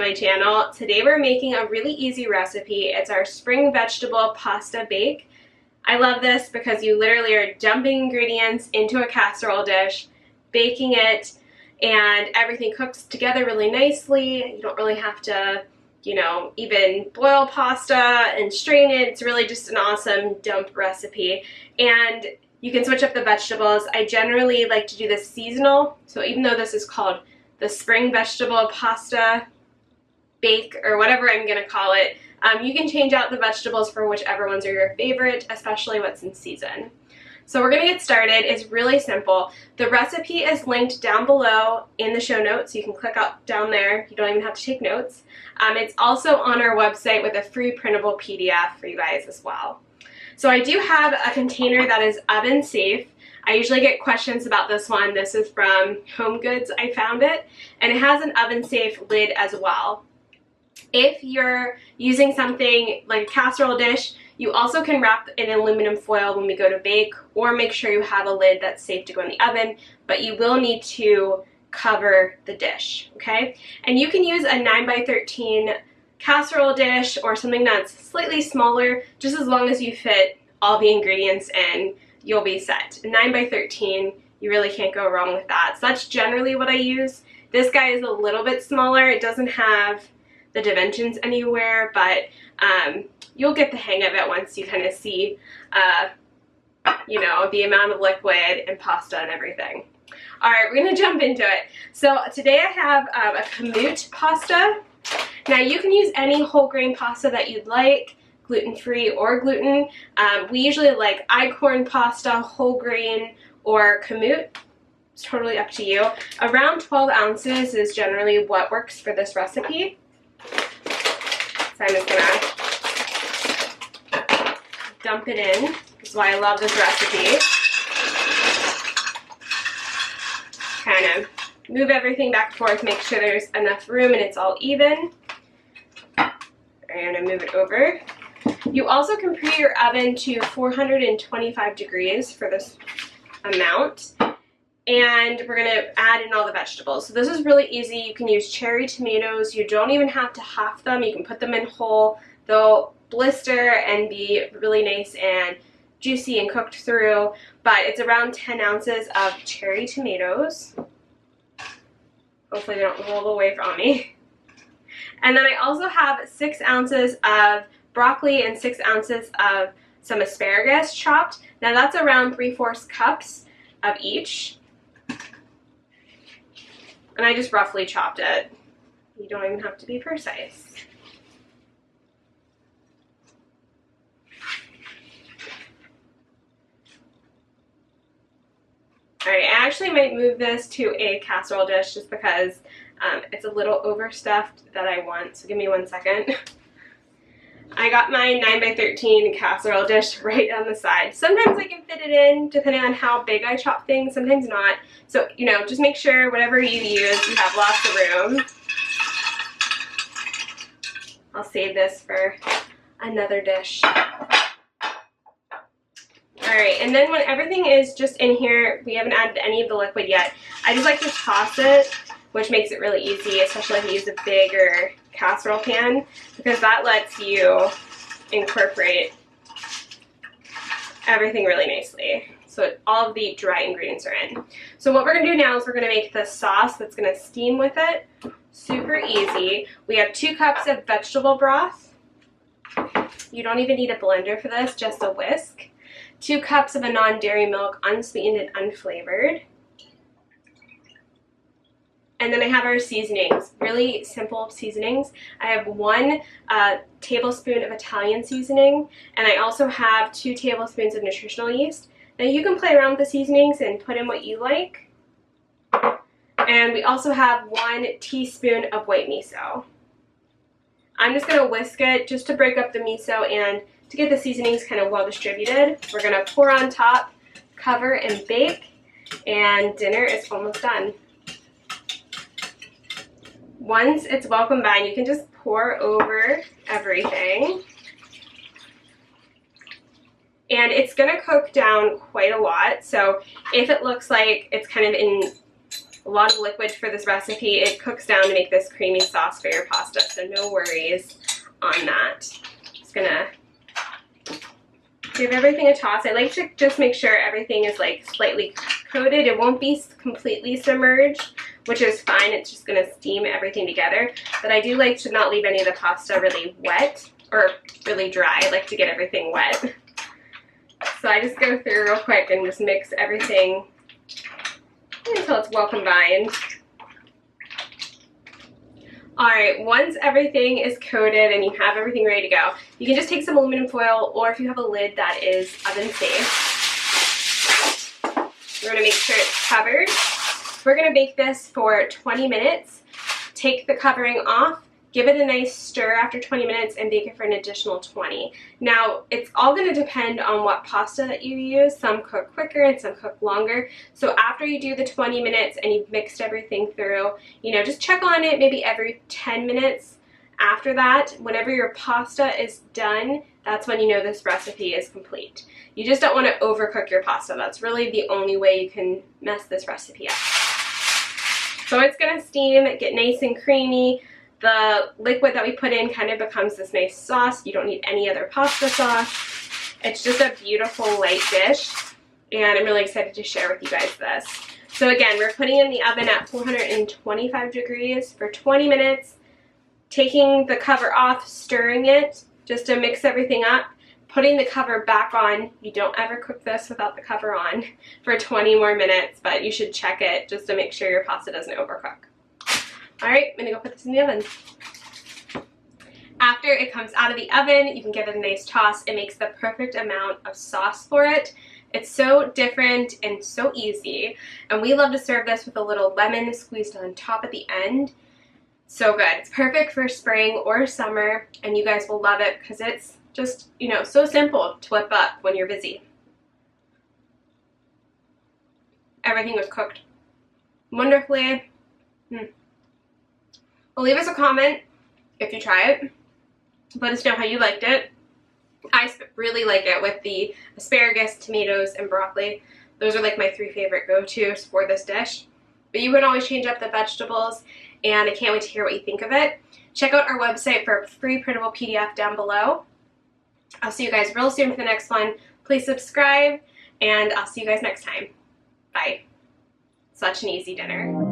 my channel. Today we're making a really easy recipe. It's our spring vegetable pasta bake. I love this because you literally are dumping ingredients into a casserole dish, baking it, and everything cooks together really nicely. You don't really have to, you know, even boil pasta and strain it. It's really just an awesome dump recipe. And you can switch up the vegetables. I generally like to do this seasonal. So even though this is called the spring vegetable pasta bake or whatever I'm gonna call it, you can change out the vegetables for whichever ones are your favorite, especially what's in season. So we're gonna get started. It's really simple. The recipe is linked down below in the show notes. You can click up down there. You don't even have to take notes. It's also on our website with a free printable PDF for you guys as well. So I do have a container that is oven safe. I usually get questions about this one. This is from Home Goods, I found it, and it has an oven safe lid as well. If you're using something like a casserole dish, you also can wrap in aluminum foil when we go to bake, or make sure you have a lid that's safe to go in the oven, but you will need to cover the dish, okay? And you can use a 9x13 casserole dish or something that's slightly smaller. Just as long as you fit all the ingredients in, you'll be set. 9x13, you really can't go wrong with that. So that's generally what I use. This guy is a little bit smaller. It doesn't have the dimensions anywhere, but you'll get the hang of it once you kind of see, you know, the amount of liquid and pasta and everything. All right, we're gonna jump into it. So today I have a kamut pasta. Now you can use any whole grain pasta that you'd like, gluten-free or gluten. We usually like eikon pasta, whole grain, or kamut. It's totally up to you. Around 12 ounces is generally what works for this recipe. So I'm just gonna dump it in. That's why I love this recipe. Kind of move everything back and forth, make sure there's enough room and it's all even. I'm gonna move it over. You also can preheat your oven to 425 degrees for this amount. And we're gonna add in all the vegetables. So this is really easy. You can use cherry tomatoes. You don't even have to half them. You can put them in whole. They'll blister and be really nice and juicy and cooked through. But it's around 10 ounces of cherry tomatoes. Hopefully they don't roll away from me. And then I also have 6 ounces of broccoli and 6 ounces of some asparagus chopped. Now that's around 3/4 cups of each. And I just roughly chopped it. You don't even have to be precise. All right, I actually might move this to a casserole dish just because it's a little overstuffed that I want, so give me 1 second. I got my 9x13 casserole dish right on the side. Sometimes I can fit it in depending on how big I chop things, sometimes not. So, you know, just make sure whatever you use, you have lots of room. I'll save this for another dish. Alright, and then when everything is just in here, we haven't added any of the liquid yet, I just like to toss it, which makes it really easy, especially if you use a bigger casserole pan, because that lets you incorporate everything really nicely. So all of the dry ingredients are in. So what we're gonna do now is we're gonna make the sauce that's gonna steam with it. Super easy. We have 2 cups of vegetable broth. You don't even need a blender for this, just a whisk. 2 cups of a non-dairy milk, unsweetened and unflavored. And then I have our seasonings, really simple seasonings. I have 1 tablespoon of Italian seasoning, and I also have 2 tablespoons of nutritional yeast. Now you can play around with the seasonings and put in what you like. And we also have 1 teaspoon of white miso. I'm just gonna whisk it just to break up the miso and to get the seasonings kind of well distributed. We're gonna pour on top, cover and bake, and dinner is almost done. Once it's well combined, you can just pour over everything. And it's gonna cook down quite a lot, so if it looks like it's kind of in a lot of liquid for this recipe. It cooks down to make this creamy sauce for your pasta, so no worries on that. Just gonna give everything a toss. I like to just make sure everything is like slightly coated. It won't be completely submerged, which is fine. It's just gonna steam everything together. But I do like to not leave any of the pasta really wet or really dry. I like to get everything wet. So I just go through real quick and just mix everything until it's well combined. Alright, once everything is coated and you have everything ready to go, you can just take some aluminum foil, or if you have a lid that is oven safe. We're going to make sure it's covered. We're going to bake this for 20 minutes. Take the covering off, give it a nice stir after 20 minutes, and bake it for an additional 20. Now, it's all going to depend on what pasta that you use. Some cook quicker and some cook longer. So after you do the 20 minutes and you've mixed everything through, you know, just check on it maybe every 10 minutes. After that, whenever your pasta is done, that's when you know this recipe is complete. You just don't want to overcook your pasta. That's really the only way you can mess this recipe up. So it's going to steam, get nice and creamy. The liquid that we put in kind of becomes this nice sauce. You don't need any other pasta sauce. It's just a beautiful light dish, and I'm really excited to share with you guys this. So again, we're putting it in the oven at 425 degrees for 20 minutes, taking the cover off, stirring it just to mix everything up, putting the cover back on. You don't ever cook this without the cover on for 20 more minutes, but you should check it just to make sure your pasta doesn't overcook. Alright, I'm going to go put this in the oven. After it comes out of the oven, you can give it a nice toss. It makes the perfect amount of sauce for it. It's so different and so easy. And we love to serve this with a little lemon squeezed on top at the end. So good. It's perfect for spring or summer, and you guys will love it because it's just, you know, so simple to whip up when you're busy. Everything was cooked wonderfully. Well, leave us a comment if you try it. Let us know how you liked it. I really like it with the asparagus, tomatoes, and broccoli. Those are like my 3 favorite go-tos for this dish. But you can always change up the vegetables, and I can't wait to hear what you think of it. Check out our website for a free printable PDF down below. I'll see you guys real soon for the next one. Please subscribe, and I'll see you guys next time. Bye. Such an easy dinner.